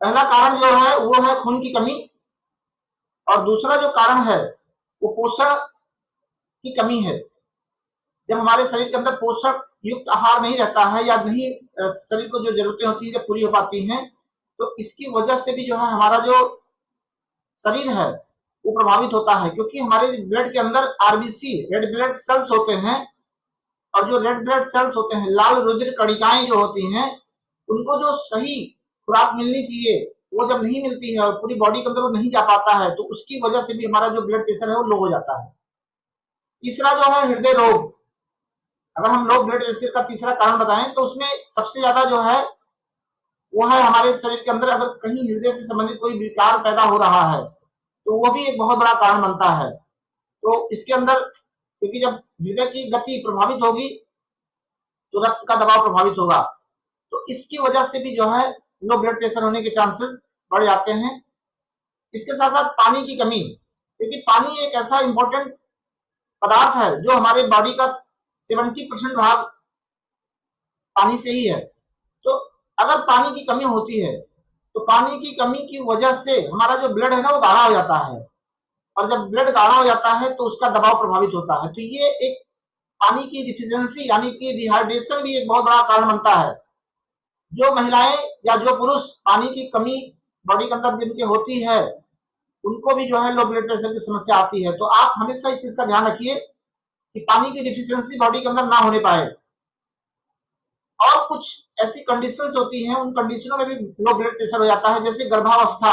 पहला कारण जो है वो है खून की कमी, और दूसरा जो कारण है वो पोषण की कमी है। जब हमारे शरीर के अंदर पोषक युक्त आहार नहीं रहता है या नहीं शरीर को जो जरूरतें होती है जब पूरी हो पाती हैं, तो इसकी वजह से भी जो है हमारा जो शरीर है वो प्रभावित होता है, क्योंकि हमारे ब्लड के अंदर आरबीसी रेड ब्लड सेल्स होते हैं, और जो रेड ब्लड सेल्स होते हैं, लाल रुधिर कणिकाएं जो होती हैं, उनको जो सही खुराक मिलनी चाहिए वो जब नहीं मिलती है और पूरी बॉडी के अंदर वो नहीं जा पाता है, तो उसकी वजह से भी हमारा जो ब्लड प्रेशर है वो लो हो जाता है। तीसरा जो है हृदय रोग। अगर हम लो ब्लड प्रेशर का तीसरा कारण बताएं तो उसमें सबसे ज्यादा जो है वो है हमारे शरीर के अंदर अगर कहीं हृदय से संबंधित कोई विकार पैदा हो रहा है तो वो भी एक बहुत बड़ा कारण बनता है। तो इसके अंदर क्योंकि जब हृदय की गति प्रभावित होगी तो रक्त का दबाव प्रभावित होगा, तो इसकी वजह से भी जो है लो ब्लड प्रेशर होने के चांसेस बढ़ जाते हैं। इसके साथ साथ पानी की कमी, क्योंकि पानी एक ऐसा इंपॉर्टेंट पदार्थ है जो हमारे बॉडी का 70% भाग पानी से ही है। तो अगर पानी की कमी होती है तो पानी की कमी की वजह से हमारा जो ब्लड है ना वो गाढ़ा हो जाता है, और जब ब्लड गाढ़ा हो जाता है तो उसका दबाव प्रभावित होता है। तो ये एक पानी की डिफिशियंसी यानी कि डिहाइड्रेशन भी एक बहुत बड़ा कारण बनता है। जो महिलाएं या जो पुरुष पानी की कमी बॉडी के अंदर जिनके होती है उनको भी जो है लो ब्लड प्रेशर की समस्या आती है। तो आप हमेशा इस चीज का ध्यान रखिए कि पानी की डिफिशियंसी बॉडी के अंदर ना होने पाए। और कुछ ऐसी कंडीशंस होती हैं, उन कंडीशनों में भी लो ब्लड प्रेशर हो जाता है, जैसे गर्भावस्था।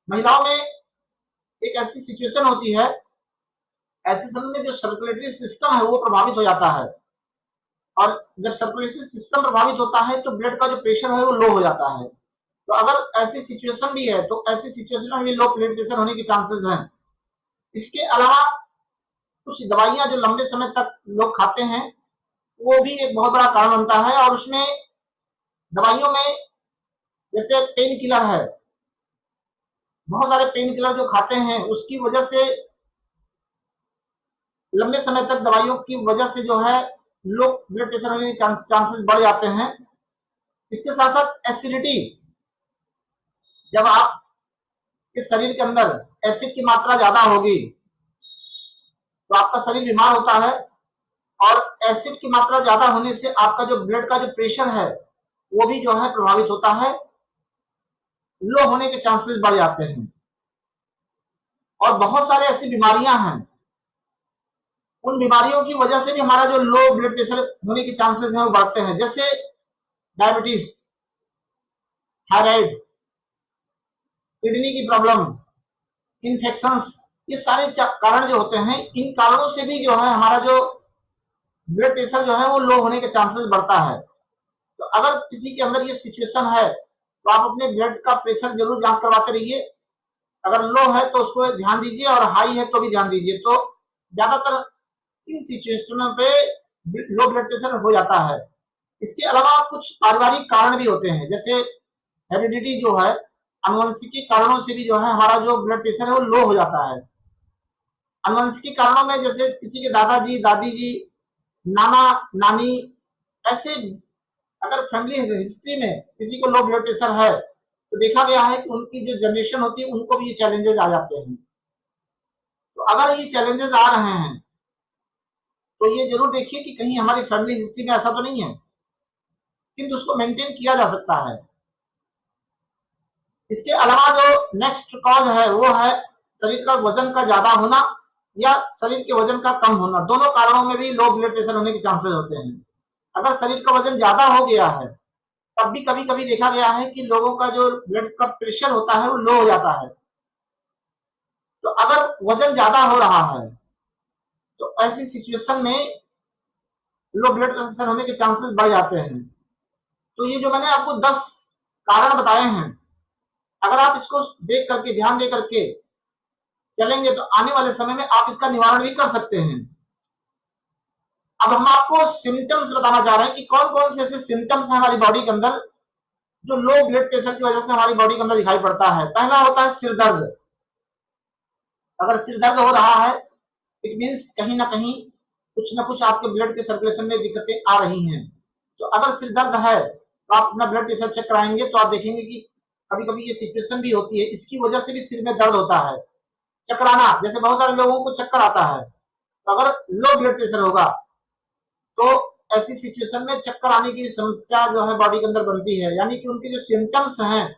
महिलाओं में एक ऐसी सिचुएशन होती है, ऐसे समय में जो सर्कुलेटरी सिस्टम है वो प्रभावित हो जाता है, और जब सर्कुलेटरी सिस्टम प्रभावित होता है तो ब्लड का जो प्रेशर है वो लो हो जाता है। तो अगर ऐसी सिचुएशन भी है तो ऐसी सिचुएशन में भी लो ब्लड प्रेशर होने के चांसेस हैं। इसके अलावा कुछ दवाइयां जो लंबे समय तक लोग खाते हैं वो भी एक बहुत बड़ा कारण बनता है, और उसमें दवाइयों में जैसे पेन किलर है, बहुत सारे पेन किलर जो खाते हैं उसकी वजह से लंबे समय तक दवाइयों की वजह से जो है लो ब्लड प्रेशर होने के चांसेस बढ़ जाते हैं। इसके साथ साथ एसिडिटी, जब आप इस शरीर के अंदर एसिड की मात्रा ज्यादा होगी तो आपका शरीर बीमार होता है, और एसिड की मात्रा ज्यादा होने से आपका जो ब्लड का जो प्रेशर है वो भी जो है प्रभावित होता है, लो होने के चांसेस बढ़ जाते हैं। और बहुत सारे ऐसी बीमारियां हैं, उन बीमारियों की वजह से भी हमारा जो लो ब्लड प्रेशर होने के चांसेस हैं वो बढ़ते हैं, जैसे डायबिटीज, थायराइड, किडनी की प्रॉब्लम, इन्फेक्शंस। ये सारे कारण जो होते हैं, इन कारणों से भी जो है हमारा जो ब्लड प्रेशर जो है वो लो होने के चांसेस बढ़ता है। तो अगर किसी के अंदर ये सिचुएशन है तो आप अपने ब्लड का प्रेशर जरूर जांच करवाते रहिए। अगर लो है तो उसको ध्यान दीजिए, और हाई है तो भी ध्यान दीजिए। तो ज्यादातर इन सिचुएशनों पे लो ब्लड प्रेशर हो जाता है। इसके अलावा कुछ पारिवारिक कारण भी होते हैं, जैसे हेरिडिटी जो है, अनुवंशिकी कारणों से भी जो है हमारा जो ब्लड प्रेशर है वो लो हो जाता है। अनुवंशिकी कारणों में जैसे किसी के दादाजी, दादी जी, नाना, नानी, ऐसे अगर फैमिली हिस्ट्री में किसी को लो ब्लड प्रेशर है तो देखा गया है कि उनकी जो जनरेशन होती है उनको भी ये चैलेंजेस आ जाते हैं। तो अगर ये चैलेंजेस आ रहे हैं तो ये जरूर देखिए कि कहीं हमारी फैमिली हिस्ट्री में ऐसा तो नहीं है, किंतु उसको मेंटेन किया जा सकता है। इसके अलावा जो नेक्स्ट कॉज है वो है शरीर का वजन का ज्यादा होना या शरीर के वजन का कम होना। दोनों कारणों में भी लो ब्लड प्रेशर होने के चांसेस होते हैं। अगर शरीर का वजन ज्यादा हो गया है तब भी कभी कभी देखा गया है कि लोगों का जो ब्लड का प्रेशर होता है वो लो हो जाता है। तो अगर वजन ज्यादा हो रहा है तो ऐसी सिचुएशन में लो ब्लड प्रेशर होने के चांसेस बढ़ जाते हैं। तो ये जो मैंने आपको 10 कारण बताए हैं, अगर आप इसको देख करके, ध्यान दे करके चलेंगे तो आने वाले समय में आप इसका निवारण भी कर सकते हैं। अब हम आपको सिम्टम्स बताना चाह रहे हैं कि कौन कौन से ऐसे सिम्टम्स हैं हमारी बॉडी के अंदर जो लो ब्लड प्रेशर की वजह से हमारी बॉडी के अंदर दिखाई पड़ता है। पहला होता है सिर दर्द। अगर सिर दर्द हो रहा है इट मीन्स कहीं ना कहीं कुछ ना कुछ आपके ब्लड के सर्कुलेशन में दिक्कतें आ रही हैं। तो अगर सिर दर्द है तो आप अपना ब्लड प्रेशर चेक कराएंगे तो आप देखेंगे कि कभी कभी ये सिचुएशन भी होती है, इसकी वजह से भी सिर में दर्द होता है। चकराना, जैसे बहुत सारे लोगों को चक्कर आता है, तो अगर लो ब्लड प्रेशर होगा तो ऐसी सिचुएशन में चक्कर आने की समस्या जो है बॉडी के अंदर बनती है, यानी कि उनके जो सिम्टम्स हैं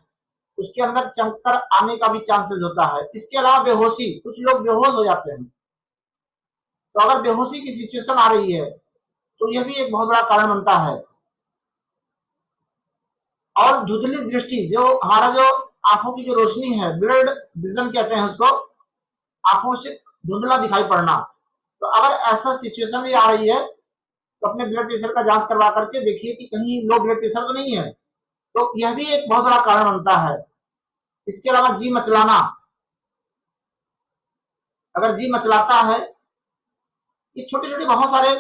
उसके अंदर चक्कर आने का भी चांसेस होता है। इसके अलावा बेहोशी, कुछ लोग बेहोश हो जाते हैं, तो अगर बेहोशी की सिचुएशन आ रही है तो यह भी एक बहुत बड़ा कारण बनता है। और धुंधली दृष्टि, जो हमारा जो आंखों की जो रोशनी है, ब्लड विजन कहते हैं उसको, आंखों से धुंधला दिखाई पड़ना, तो अगर ऐसा सिचुएशन भी आ रही है तो अपने ब्लड प्रेशर का जांच करवा करके देखिए कि कहीं लो ब्लड प्रेशर तो नहीं है, तो यह भी एक बहुत बड़ा कारण बनता है। इसके अलावा जी मचलाना, अगर जी मचलाता है, ये छोटे छोटे बहुत सारे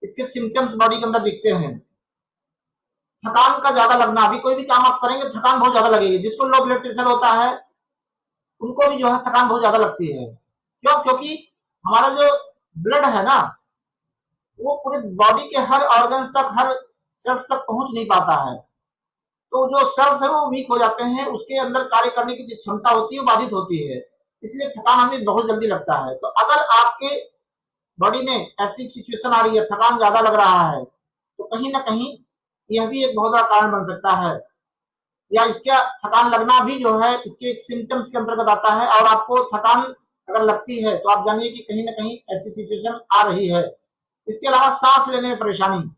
इसके सिम्टम्स बॉडी के अंदर दिखते हैं। थकान का ज्यादा लगना, अभी कोई भी काम आप करेंगे थकान बहुत ज्यादा लगेगी। जिसको लो ब्लड प्रेशर होता है उनको भी जो है थकान बहुत ज्यादा लगती है। क्यों? क्योंकि हमारा जो ब्लड है ना, वो पूरे बॉडी के हर ऑर्गन्स तक, हर सेल्स तक पहुंच नहीं पाता है, तो जो सेल्स है वो वीक हो जाते हैं, उसके अंदर कार्य करने की जो क्षमता होती है वो बाधित होती है, इसलिए थकान हमें बहुत जल्दी लगता है। तो अगर आपके बॉडी में ऐसी सिचुएशन आ रही है, थकान ज्यादा लग रहा है, तो कहीं ना कहीं यह भी एक बहुत बड़ा कारण बन सकता है। या इसका थकान लगना भी जो है इसके एक सिम्टम्स के अंतर्गत आता है, और आपको थकान अगर लगती है तो आप जानिए कि कहीं ना कहीं ऐसी सिचुएशन आ रही है। इसके अलावा सांस लेने में परेशानी,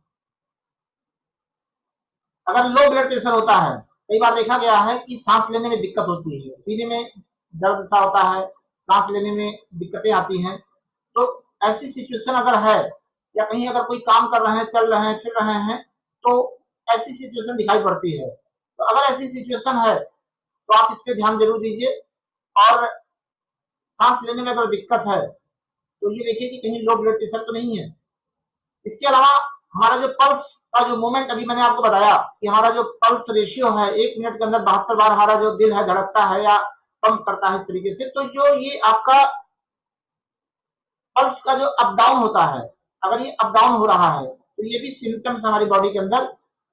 अगर लो ब्लड प्रेशर होता है, कई बार देखा गया है कि सांस लेने में दिक्कत होती है, सीने में दर्द सा होता है, सांस लेने में दिक्कतें आती हैं, तो ऐसी सिचुएशन अगर है, या कहीं अगर कोई काम कर रहे हैं, चल रहे हैं, फिर रहे हैं, तो ऐसी सिचुएशन दिखाई पड़ती है। तो अगर ऐसी सिचुएशन है तो आप इस पे ध्यान जरूर दीजिए। और सांस लेने में अगर दिक्कत है तो ये देखिए कि कहीं लो ब्लड प्रेशर तो नहीं है। इसके अलावा हमारा जो पल्स का जो मोमेंट, अभी मैंने आपको बताया कि हमारा जो पल्स रेशियो है, 1 मिनट के अंदर 72 बार हमारा जो दिल है धड़कता है या पंप करता है इस तरीके से, तो जो ये आपका पल्स का जो अप डाउन होता है, अगर ये अप डाउन हो रहा है तो ये भी सिम्टम्स हमारी बॉडी के अंदर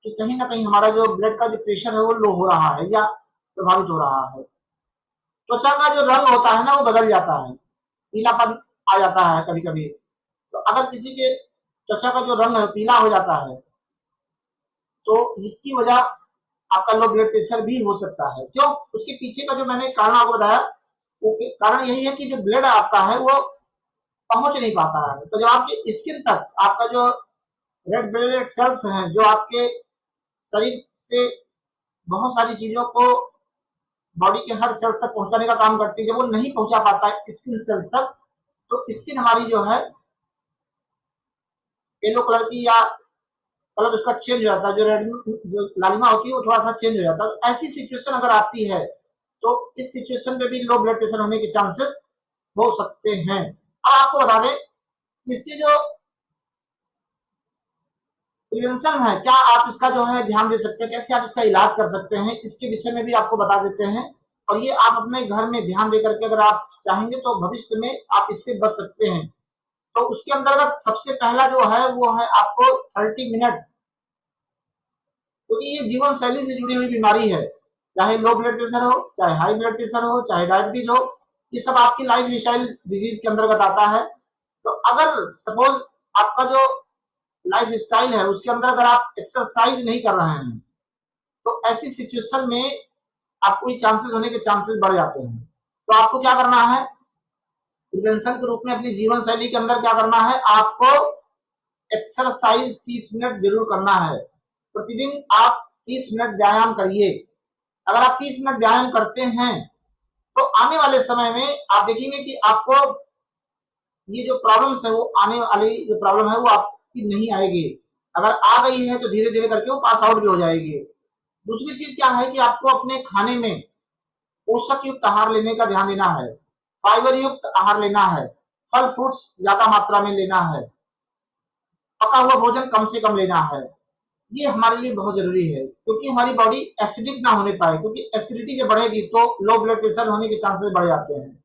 कि कहीं ना कहीं हमारा जो ब्लड का जो प्रेशर है वो लो हो रहा है या प्रभावित हो रहा है। त्वचा का जो रंग होता है ना वो बदल जाता है, पीलापन आ जाता है कभी कभी, तो अगर किसी के त्वचा का जो रंग है पीला हो जाता है तो इसकी वजह आपका लो ब्लड प्रेशर भी हो सकता है। क्यों? उसके पीछे का जो मैंने कारण आपको बताया, वो कारण यही है कि जो ब्लड आपका है वो पहुंच नहीं पाता है। तो जब आपकी स्किन तक आपका जो रेड ब्लड सेल्स हैं, जो आपके शरीर से बहुत सारी चीजों को बॉडी के हर सेल तक पहुंचाने का काम करती है, जब वो नहीं पहुंचा पाता है स्किन सेल तक, तो स्किन हमारी जो है येलो कलर की या कलर उसका चेंज हो जाता है, जो रेड जो लालिमा होती है वो थोड़ा सा चेंज हो जाता है। ऐसी सिचुएशन अगर आती है तो इस सिचुएशन में भी लो ब्लड प्रेशर होने के चांसेस हो सकते हैं। अब आपको बता दें इसके जो प्रिवेंशन है, क्या आप इसका जो है ध्यान दे सकते हैं, कैसे आप इसका इलाज कर सकते हैं, इसके विषय में भी आपको बता देते हैं। और ये आप अपने घर में ध्यान दे करके अगर आप चाहेंगे तो भविष्य में आप इससे बच सकते हैं। तो उसके अंतर्गत सबसे पहला जो है वो है आपको 30 मिनट, क्योंकि ये जीवन शैली से जुड़ी हुई बीमारी है, चाहे लो ब्लड प्रेशर हो, चाहे हाई ब्लड प्रेशर हो, चाहे डायबिटीज हो, ये सब आपकी लाइफ स्टाइल डिजीज के अंतर्गत आता है। तो अगर सपोज आपका जो लाइफ स्टाइल है उसके अंदर अगर आप एक्सरसाइज नहीं कर रहे हैं तो ऐसी सिचुएशन में आपको ये चांसेस होने के चांसेस बढ़ जाते हैं। तो आपको क्या करना है, प्रिवेंशन के रूप में अपनी जीवन शैली के अंदर क्या करना है, आपको एक्सरसाइज 30 मिनट जरूर करना है। प्रतिदिन आप 30 मिनट व्यायाम करिए। अगर आप 30 मिनट व्यायाम करते हैं तो आने वाले समय में आप देखेंगे कि आपको ये जो प्रॉब्लम्स है वो आने वाली जो प्रॉब्लम है वो आपकी नहीं आएगी। अगर आ गई है तो धीरे धीरे करके वो पास आउट भी हो जाएगी। दूसरी चीज क्या है कि आपको अपने खाने में पोषक युक्त आहार लेने का ध्यान देना है, फाइबर युक्त आहार लेना है, फल फ्रूट्स ज्यादा मात्रा में लेना है, पका हुआ भोजन कम से कम लेना है। ये हमारे लिए बहुत जरूरी है क्योंकि हमारी बॉडी एसिडिक ना होने पाए, क्योंकि एसिडिटी जब बढ़ेगी तो लो ब्लड प्रेशर होने के चांसेस बढ़ जाते हैं।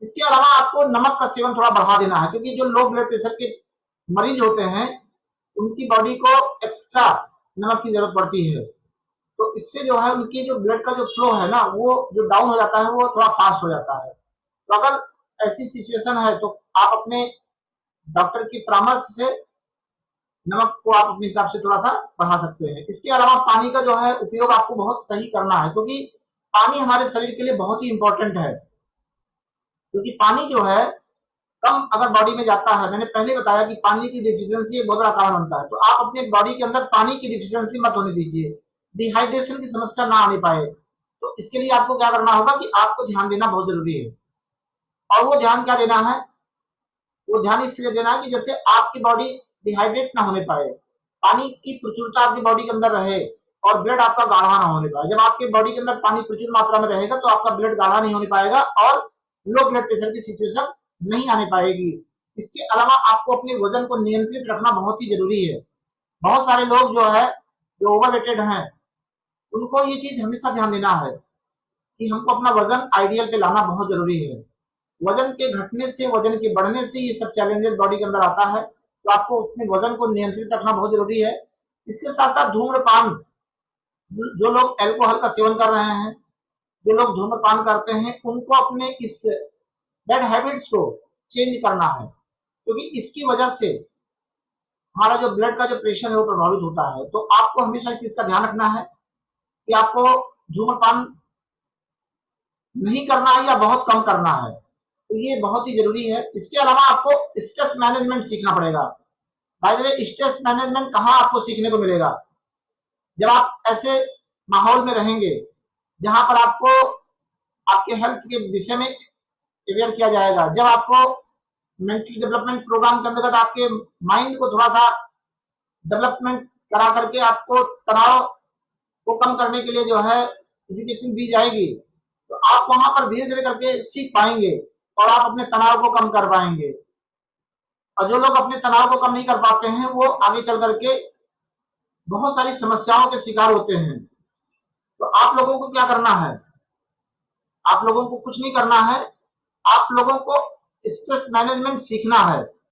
इसके अलावा आपको नमक का सेवन थोड़ा बढ़ा देना है, क्योंकि जो लो ब्लड प्रेशर के मरीज होते हैं उनकी बॉडी को एक्स्ट्रा नमक की जरूरत पड़ती है। तो इससे जो है उनकी जो ब्लड का जो फ्लो है ना, वो जो डाउन हो जाता है वो थोड़ा फास्ट हो जाता है। तो अगर ऐसी सिचुएशन है तो आप अपने डॉक्टर की परामर्श से नमक को आप अपने हिसाब से थोड़ा सा बढ़ा सकते हैं। इसके अलावा पानी का जो है उपयोग आपको बहुत सही करना है, क्योंकि पानी हमारे शरीर के लिए बहुत ही इंपॉर्टेंट है। क्योंकि पानी जो है कम अगर बॉडी में जाता है, मैंने पहले बताया कि पानी की डिफिशियंसी एक बहुत बड़ा कारण बनता है, तो आप अपने बॉडी के अंदर पानी की डिफिशियंसी मत होने दीजिए, डिहाइड्रेशन की समस्या ना आने पाए। तो इसके लिए आपको क्या करना होगा कि आपको ध्यान देना बहुत जरूरी है। और वो ध्यान क्या देना है, वो ध्यान इसलिए देना है कि जैसे आपकी बॉडी डिहाइड्रेट ना होने पाए, पानी की प्रचुरता आपकी बॉडी के अंदर रहे और ब्लड आपका गाढ़ा ना होने पाए। जब आपके बॉडी के अंदर पानी प्रचुर मात्रा में रहेगा तो आपका ब्लड गाढ़ा नहीं होने पाएगा और लो ब्लड प्रेशर की सिचुएशन नहीं आने पाएगी। इसके अलावा आपको अपने वजन को नियंत्रित रखना बहुत ही जरूरी है। बहुत सारे लोग जो है जो ओवरवेटेड हैं, उनको ये चीज हमेशा ध्यान देना है कि हमको अपना वजन आइडियल पे लाना बहुत जरूरी है। वजन के घटने से, वजन के बढ़ने से ये सब चैलेंजेस बॉडी के अंदर आता है, तो आपको अपने वजन को नियंत्रित रखना बहुत जरूरी है। इसके साथ साथ धूम्रपान, जो लोग अल्कोहल का सेवन कर रहे हैं, जो लोग धूम्रपान करते हैं, उनको अपने इस बैड हैबिट्स को चेंज करना है, क्योंकि इसकी वजह से हमारा जो ब्लड का जो प्रेशर है वो प्रभावित होता है। तो आपको हमेशा इस चीज का ध्यान रखना है कि आपको धूम्रपान नहीं करना है या बहुत कम करना है, तो ये बहुत ही जरूरी है। इसके अलावा आपको स्ट्रेस मैनेजमेंट सीखना पड़ेगा। By the way, stress management कहाँ आपको सीखने को मिलेगा, जब आप ऐसे माहौल में रहेंगे जहां पर आपको आपके हेल्थ के विषय में अवेयर किया जाएगा, जब आपको मेंटल डेवलपमेंट प्रोग्राम के अंतर्गत आपके माइंड को थोड़ा सा डेवलपमेंट करा करके आपको तनाव को कम करने के लिए जो है एजुकेशन दी जाएगी, तो आप वहां पर धीरे धीरे करके सीख पाएंगे और आप अपने तनाव को कम कर पाएंगे। और जो लोग अपने तनाव को कम नहीं कर पाते हैं, वो आगे चल करके बहुत सारी समस्याओं के शिकार होते हैं। तो आप लोगों को क्या करना है, आप लोगों को कुछ नहीं करना है, आप लोगों को स्ट्रेस मैनेजमेंट सीखना है।